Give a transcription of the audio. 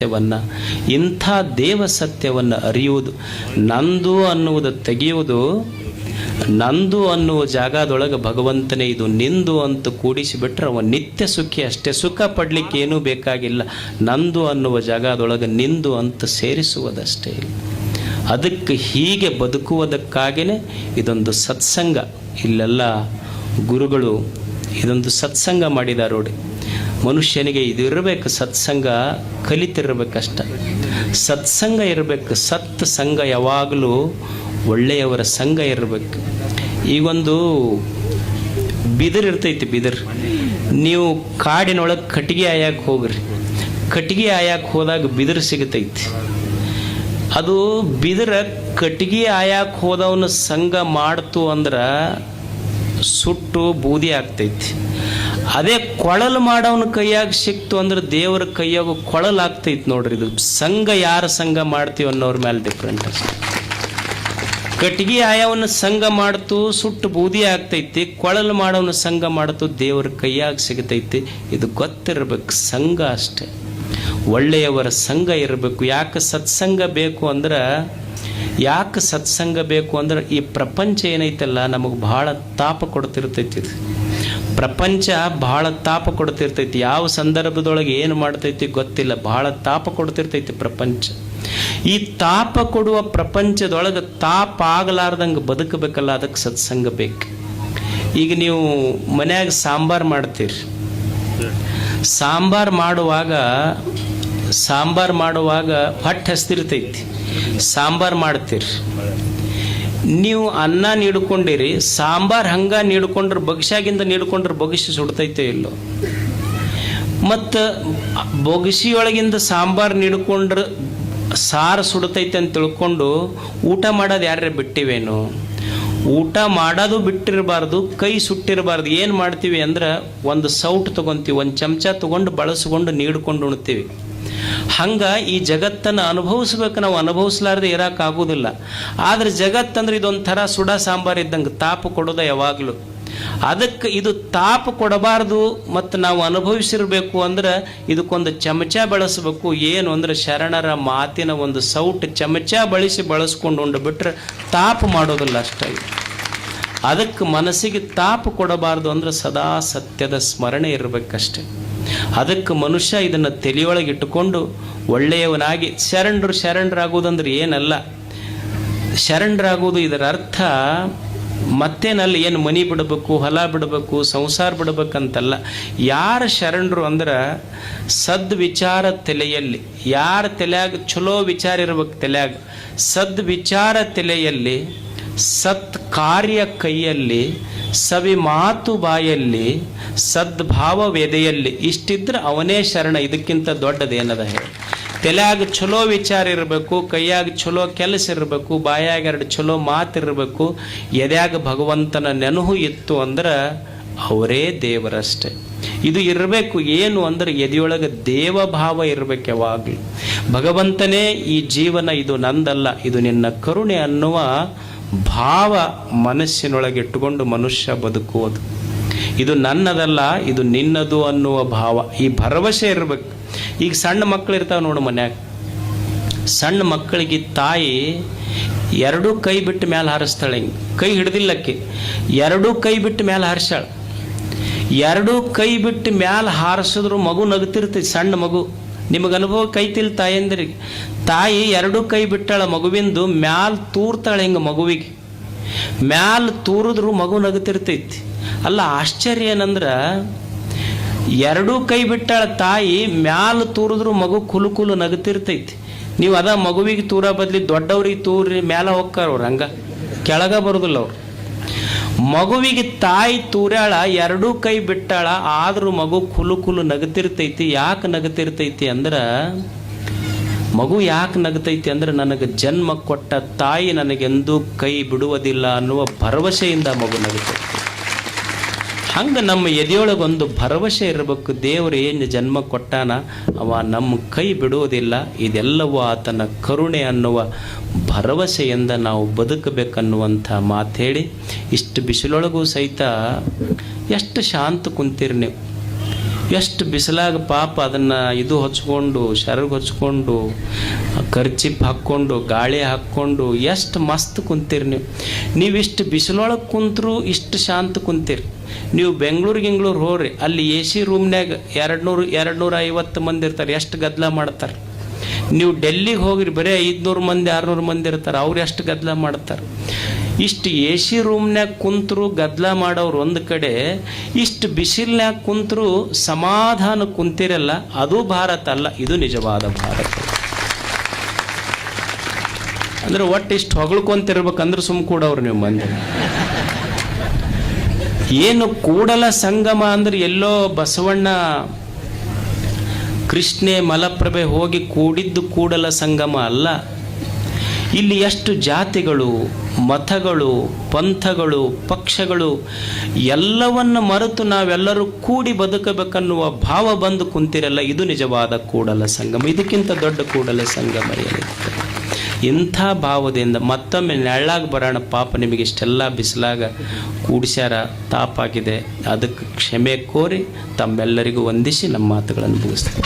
ಸತ್ಯವನ್ನು, ಇಂಥ ದೇವ ಸತ್ಯವನ್ನು ಅರಿಯುವುದು, ನಂದು ಅನ್ನುವುದು ತೆಗೆಯುವುದು, ನಂದು ಅನ್ನುವ ಜಾಗದೊಳಗೆ ಭಗವಂತನೇ ಇದು ನಿಂದು ಅಂತ ಕೂಡಿಸಿಬಿಟ್ರೆ ಅವ ನಿತ್ಯ ಸುಖಿ ಅಷ್ಟೇ. ಸುಖ ಪಡಲಿಕ್ಕೆ ಏನೂ ಬೇಕಾಗಿಲ್ಲ. ನಂದು ಅನ್ನುವ ಜಾಗದೊಳಗೆ ನಿಂದು ಅಂತ ಸೇರಿಸುವುದಷ್ಟೇ. ಅದಕ್ಕೆ ಹೀಗೆ ಬದುಕುವುದಕ್ಕಾಗಿಯೇ ಇದೊಂದು ಸತ್ಸಂಗ. ಇಲ್ಲೆಲ್ಲ ಗುರುಗಳು ಇದೊಂದು ಸತ್ಸಂಗ ಮಾಡಿದ್ದಾರೆ ನೋಡಿ. ಮನುಷ್ಯನಿಗೆ ಇದು ಇರಬೇಕು, ಸತ್ಸಂಗ ಕಲಿತಿರ್ಬೇಕಷ್ಟ. ಸತ್ಸಂಗ ಇರಬೇಕು, ಸತ್ ಸಂಘ ಯಾವಾಗಲೂ ಒಳ್ಳೆಯವರ ಸಂಘ ಇರಬೇಕು. ಈಗೊಂದು ಬಿದಿರು ಇರ್ತೈತಿ, ಬಿದಿರು ನೀವು ಕಾಡಿನೊಳಗೆ ಕಟ್ಟಿಗೆ ಆಯಕ್ಕೆ ಹೋಗ್ರಿ, ಕಟ್ಟಿಗೆ ಆಯಕ್ಕೆ ಹೋದಾಗ ಬಿದಿರು ಸಿಗತೈತಿ. ಅದು ಬಿದಿರ ಕಟ್ಟಿಗೆ ಆಯಕ್ಕೆ ಹೋದವನ ಸಂಘ ಮಾಡ್ತು ಅಂದ್ರೆ ಸುಟ್ಟು ಬೂದಿ ಆಗ್ತೈತಿ. ಅದೇ ಕೊಳಲು ಮಾಡೋವನ ಕೈಯಾಗ ಸಿಕ್ತು ಅಂದ್ರೆ ದೇವರ ಕೈಯಾಗ ಕೊಳಲು ಆಗ್ತೈತಿ ನೋಡ್ರಿ. ಇದು ಸಂಘ ಯಾರ ಸಂಘ ಮಾಡ್ತೀವಿ ಅನ್ನೋರ ಮೇಲೆ ಡಿಫ್ರೆಂಟ್ ಅಷ್ಟೆ. ಕಟ್ಟಿಗೆ ಆಯವನ್ನ ಸಂಘ ಮಾಡ್ತು ಸುಟ್ಟು ಬೂದಿ ಆಗ್ತೈತಿ, ಕೊಳಲು ಮಾಡೋವನ ಸಂಘ ಮಾಡ್ತು ದೇವರ ಕೈಯಾಗ ಸಿಗತೈತಿ. ಇದು ಗೊತ್ತಿರಬೇಕು, ಸಂಘ ಅಷ್ಟೆ. ಒಳ್ಳೆಯವರ ಸಂಘ ಇರಬೇಕು. ಯಾಕೆ ಸತ್ಸಂಗ ಬೇಕು ಅಂದ್ರೆ, ಯಾಕೆ ಸತ್ಸಂಗ ಬೇಕು ಅಂದ್ರೆ ಈ ಪ್ರಪಂಚ ಏನೈತಲ್ಲ ನಮಗೆ ಬಹಳ ತಾಪ ಕೊಡ್ತಿರ್ತೈತಿ. ಇದು ಪ್ರಪಂಚ ಬಹಳ ತಾಪ ಕೊಡ್ತಿರ್ತೈತಿ. ಯಾವ ಸಂದರ್ಭದೊಳಗೆ ಏನು ಮಾಡ್ತೈತಿ ಗೊತ್ತಿಲ್ಲ, ಬಹಳ ತಾಪ ಕೊಡ್ತಿರ್ತೈತಿ ಪ್ರಪಂಚ. ಈ ತಾಪ ಕೊಡುವ ಪ್ರಪಂಚದೊಳಗೆ ತಾಪ ಆಗಲಾರ್ದಂಗೆ ಬದುಕಬೇಕಲ್ಲ, ಅದಕ್ಕೆ ಸತ್ಸಂಗ ಬೇಕು. ಈಗ ನೀವು ಮನ್ಯಾಗ ಸಾಂಬಾರು ಮಾಡ್ತೀರಿ, ಸಾಂಬಾರು ಮಾಡುವಾಗ ಹೊಟ್ಟೆ ಹಸ್ತಿರ್ತೈತಿ, ಸಾಂಬಾರು ಮಾಡ್ತೀರಿ. ನೀವು ಅನ್ನ ನೀಡ್ಕೊಂಡಿರಿ, ಸಾಂಬಾರು ಹಂಗ ನೀಡ್ಕೊಂಡ್ರೆ ಬೊಗಸಾಗಿಂದ ನೀಡ್ಕೊಂಡ್ರೆ ಬೊಗಸಿ ಸುಡ್ತೈತೆ ಇಲ್ಲೋ. ಮತ್ತು ಬೊಗಸಿಯೊಳಗಿಂದ ಸಾಂಬಾರು ನೀಡ್ಕೊಂಡ್ರೆ ಸಾರು ಸುಡ್ತೈತೆ ಅಂತ ತಿಳ್ಕೊಂಡು ಊಟ ಮಾಡೋದು ಯಾರೇ ಬಿಟ್ಟಿವೇನು? ಊಟ ಮಾಡೋದು ಬಿಟ್ಟಿರಬಾರ್ದು, ಕೈ ಸುಟ್ಟಿರಬಾರ್ದು. ಏನು ಮಾಡ್ತೀವಿ ಅಂದ್ರೆ ಒಂದು ಸೌಟ್ ತೊಗೊತೀವಿ, ಒಂದು ಚಮಚ ತೊಗೊಂಡು ಬಳಸ್ಕೊಂಡು ನೀಡ್ಕೊಂಡು ಉಣ್ತೀವಿ. ಹಂಗೆ ಈ ಜಗತ್ತನ್ನು ಅನುಭವಿಸ್ಬೇಕು. ನಾವು ಅನುಭವಿಸ್ಲಾರ್ದೆ ಇರೋಕ್ಕಾಗೋದಿಲ್ಲ. ಆದರೆ ಜಗತ್ತಂದ್ರೆ ಇದೊಂಥರ ಸುಡ ಸಾಂಬಾರು ಇದ್ದಂಗೆ, ತಾಪ ಕೊಡೋದ ಯಾವಾಗಲೂ. ಅದಕ್ಕೆ ಇದು ತಾಪ ಕೊಡಬಾರ್ದು ಮತ್ತು ನಾವು ಅನುಭವಿಸಿರ್ಬೇಕು ಅಂದ್ರೆ ಇದಕ್ಕೊಂದು ಚಮಚ ಬಳಸಬೇಕು. ಏನು ಅಂದ್ರೆ ಶರಣರ ಮಾತಿನ ಒಂದು ಸೌಟ್ ಚಮಚ ಬಳಸ್ಕೊಂಡು ಉಂಡು ಬಿಟ್ರೆ ತಾಪ ಮಾಡೋದಿಲ್ಲ ಅಷ್ಟೇ. ಅದಕ್ಕೆ ಮನಸ್ಸಿಗೆ ತಾಪ ಕೊಡಬಾರ್ದು ಅಂದ್ರೆ ಸದಾ ಸತ್ಯದ ಸ್ಮರಣೆ ಇರಬೇಕಷ್ಟೆ. ಅದಕ್ಕೆ ಮನುಷ್ಯ ಇದನ್ನು ತಲೆಯೊಳಗೆ ಇಟ್ಟುಕೊಂಡು ಒಳ್ಳೆಯವನಾಗಿ ಶರಣರಾಗುವುದಂದ್ರೆ ಏನಲ್ಲ. ಶರಣರಾಗುವುದು ಇದರ ಅರ್ಥ ಮತ್ತೇನಲ್ಲ, ಏನು ಮನಿ ಬಿಡಬೇಕು, ಹೊಲ ಬಿಡಬೇಕು, ಸಂಸಾರ ಬಿಡಬೇಕಂತಲ್ಲ. ಯಾರ ಶರಣರು ಅಂದ್ರೆ ಸದ್ ವಿಚಾರ ತಲೆಯಲ್ಲಿ, ಯಾರ ತಲೆಯಾಗ ಚಲೋ ವಿಚಾರ ಇರ್ಬೇಕು, ತಲೆಯಾಗ ಸದ್ ವಿಚಾರ ತಲೆಯಲ್ಲಿ, ಸತ್ ಕಾರ್ಯ ಕೈಯಲ್ಲಿ, ಸವಿ ಮಾತು ಬಾಯಲ್ಲಿ, ಸದ್ಭಾವ ವೇದೆಯಲ್ಲಿ, ಇಷ್ಟಿದ್ರೆ ಅವನೇ ಶರಣ. ಇದಕ್ಕಿಂತ ದೊಡ್ಡದೇನದ ಹೇಳಿ? ತಲೆಯಾಗ ಚಲೋ ವಿಚಾರ ಇರಬೇಕು, ಕೈಯಾಗ ಚಲೋ ಕೆಲಸ ಇರಬೇಕು, ಬಾಯಾಗ ಎರಡು ಚಲೋ ಮಾತಿರಬೇಕು, ಎದ್ಯಾಗ ಭಗವಂತನ ನೆನಹು ಇತ್ತು ಅಂದ್ರೆ ಅವರೇ ದೇವರಷ್ಟೆ. ಇದು ಇರಬೇಕು. ಏನು ಅಂದ್ರೆ ಎದೆಯೊಳಗೆ ದೇವಭಾವ ಇರಬೇಕು ಯಾವಾಗಲೂ. ಭಗವಂತನೇ ಈ ಜೀವನ, ಇದು ನಂದಲ್ಲ, ಇದು ನಿನ್ನ ಕರುಣೆ ಅನ್ನುವ ಭಾವ ಮನಸ್ಸಿನೊಳಗೆ ಇಟ್ಟುಕೊಂಡು ಮನುಷ್ಯ ಬದುಕುವುದು. ಇದು ನನ್ನದಲ್ಲ, ಇದು ನಿನ್ನದು ಅನ್ನುವ ಭಾವ, ಈ ಭರವಸೆ ಇರಬೇಕು. ಈಗ ಸಣ್ಣ ಮಕ್ಕಳು ಇರ್ತಾವೆ ನೋಡು ಮನ್ಯಾಗ, ಸಣ್ಣ ಮಕ್ಕಳಿಗೆ ತಾಯಿ ಎರಡೂ ಕೈ ಬಿಟ್ಟು ಮೇಲೆ ಹಾರಿಸ್ತಾಳೆ. ಹಿಂಗೆ ಕೈ ಹಿಡ್ದಿಲ್ಲಕ್ಕೆ ಎರಡೂ ಕೈ ಬಿಟ್ಟು ಮೇಲೆ ಹಾರಿಸ್ತಾಳ. ಎರಡೂ ಕೈ ಬಿಟ್ಟು ಮ್ಯಾಲೆ ಹಾರಿಸಿದ್ರು ಮಗು ನಗ್ತಿರ್ತೈತಿ, ಸಣ್ಣ ಮಗು. ನಿಮಗೆ ಅನುಭವ ಕೈತಿಲ್ ತಾಯಂದ್ರಿಗೆ. ತಾಯಿ ಎರಡೂ ಕೈ ಬಿಟ್ಟಾಳ, ಮಗುವಿಂದು ಮ್ಯಾಲ್ ತೂರ್ತಾಳೆ. ಹಿಂಗೆ ಮಗುವಿಗೆ ಮ್ಯಾಲ್ ತೂರಿದ್ರು ಮಗು ನಗ್ತಿರ್ತೈತಿ. ಅಲ್ಲ, ಆಶ್ಚರ್ಯ ಏನಂದ್ರೆ ಎರಡೂ ಕೈ ಬಿಟ್ಟಾಳ ತಾಯಿ, ಮ್ಯಾಲ ತೂರಿದ್ರು ಮಗು ಕುಲು ನಗ್ತಿರ್ತೈತಿ. ನೀವು ಅದ ಮಗುವಿಗೆ ತೂರ ಬದ್ಲಿ ದೊಡ್ಡವ್ರಿಗೆ ತೂರಿ ಮ್ಯಾಲ ಹೋಗ್ತಾರ ಅವ್ರು, ಹಂಗ ಕೆಳಗ ಬರುದಿಲ್ಲ ಅವ್ರು. ಮಗುವಿಗೆ ತಾಯಿ ತೂರ್ಯಾಳ, ಎರಡೂ ಕೈ ಬಿಟ್ಟಾಳ, ಆದ್ರೂ ಮಗು ಕುಲು ನಗ್ತಿರ್ತೈತಿ. ಯಾಕೆ ನಗ್ತಿರ್ತೈತಿ ಅಂದ್ರೆ, ಮಗು ಯಾಕೆ ನಗ್ತೈತಿ ಅಂದ್ರೆ ನನಗೆ ಜನ್ಮ ಕೊಟ್ಟ ತಾಯಿ ನನಗೆಂದೂ ಕೈ ಬಿಡುವುದಿಲ್ಲ ಅನ್ನುವ ಭರವಸೆಯಿಂದ ಮಗು ನಗ್ತೈತಿ. ಹಂಗೆ ನಮ್ಮ ಎದೆಯೊಳಗೊಂದು ಭರವಸೆ ಇರಬೇಕು. ದೇವರು ಏನು ಜನ್ಮ ಕೊಟ್ಟಾನ ಅವ ನಮ್ಮ ಕೈ ಬಿಡುವುದಿಲ್ಲ, ಇದೆಲ್ಲವೂ ಆತನ ಕರುಣೆ ಅನ್ನುವ ಭರವಸೆಯಿಂದ ನಾವು ಬದುಕಬೇಕನ್ನುವಂಥ ಮಾತು ಹೇಳಿ, ಇಷ್ಟು ಬಿಸಿಲೊಳಗೂ ಸಹಿತ ಎಷ್ಟು ಶಾಂತ ಕುಂತೀರಿ ನೀವು. ಎಷ್ಟು ಬಿಸಿಲಾಗ ಪಾಪ ಅದನ್ನು ಇದು ಹಚ್ಕೊಂಡು ಶರಗ್ ಹಚ್ಕೊಂಡು ಖರ್ಚಿಪ್ ಹಾಕ್ಕೊಂಡು ಗಾಳಿ ಹಾಕ್ಕೊಂಡು ಎಷ್ಟು ಮಸ್ತ್ ಕುಂತೀರಿ ನೀವಿಷ್ಟು ಬಿಸಿಲೊಳಗೆ ಕುಂತರು ಇಷ್ಟು ಶಾಂತ ಕುಂತೀರಿ. ನೀವು ಬೆಂಗಳೂರು ಹೋಗ್ರಿ, ಅಲ್ಲಿ ಎ ಸಿ ರೂಮ್ನಾಗ 200-250 ಮಂದಿ ಇರ್ತಾರೆ, ಎಷ್ಟು ಗದ್ದಲ ಮಾಡ್ತಾರೆ. ನೀವು ಡೆಲ್ಲಿಗೆ ಹೋಗ್ರಿ, ಬರೀ 500 ಮಂದಿ 600 ಮಂದಿ ಇರ್ತಾರೆ, ಅವ್ರು ಎಷ್ಟು ಗದ್ದಲ ಮಾಡ್ತಾರೆ. ಇಷ್ಟು ಎ ಸಿ ರೂಮ್ನಾಗ ಕುಂತರು ಗದ್ದಲ ಮಾಡೋರು ಒಂದು ಕಡೆ, ಇಷ್ಟು ಬಿಸಿಲ್ನಾಗ ಕುಂತರು ಸಮಾಧಾನ ಕುಂತಿರಲ್ಲ, ಅದು ಭಾರತ ಅಲ್ಲ, ಇದು ನಿಜವಾದ ಭಾರತ. ಅಂದ್ರೆ ಒಟ್ಟು ಇಷ್ಟು ಹೊಗಳ್ಕೊಂತಿರ್ಬೇಕಂದ್ರೆ ಸುಮ್ ಕೂಡವ್ರು ನೀವು ಮಂದಿ. ಏನು ಕೂಡಲ ಸಂಗಮ ಅಂದ್ರೆ ಎಲ್ಲೋ ಬಸವಣ್ಣ ಕೃಷ್ಣೆ ಮಲಪ್ರಭೆ ಹೋಗಿ ಕೂಡಿದ್ದು ಕೂಡಲ ಸಂಗಮ ಅಲ್ಲ. ಇಲ್ಲಿ ಎಷ್ಟು ಜಾತಿಗಳು, ಮತಗಳು, ಪಂಥಗಳು, ಪಕ್ಷಗಳು ಎಲ್ಲವನ್ನು ಮರೆತು ನಾವೆಲ್ಲರೂ ಕೂಡಿ ಬದುಕಬೇಕನ್ನುವ ಭಾವ ಬಂದು ಕುಂತಿರಲ್ಲ, ಇದು ನಿಜವಾದ ಕೂಡಲ ಸಂಗಮ. ಇದಕ್ಕಿಂತ ದೊಡ್ಡ ಕೂಡಲ ಸಂಗಮ ಏನಿದೆ? ಇಂಥ ಭಾವದಿಂದ ಮತ್ತೊಮ್ಮೆ ನೆಳ್ಳಾಗ ಬರೋಣ. ಪಾಪ ನಿಮಗೆ ಇಷ್ಟೆಲ್ಲ ಬಿಸಿಲಾಗ ಕೂಡಿಸ್ಯಾರ, ತಾಪಾಗಿದೆ, ಅದಕ್ಕೆ ಕ್ಷಮೆ ಕೋರಿ ತಮ್ಮೆಲ್ಲರಿಗೂ ವಂದಿಸಿ ನಮ್ಮ ಮಾತುಗಳನ್ನು ಮುಗಿಸ್ತೇವೆ.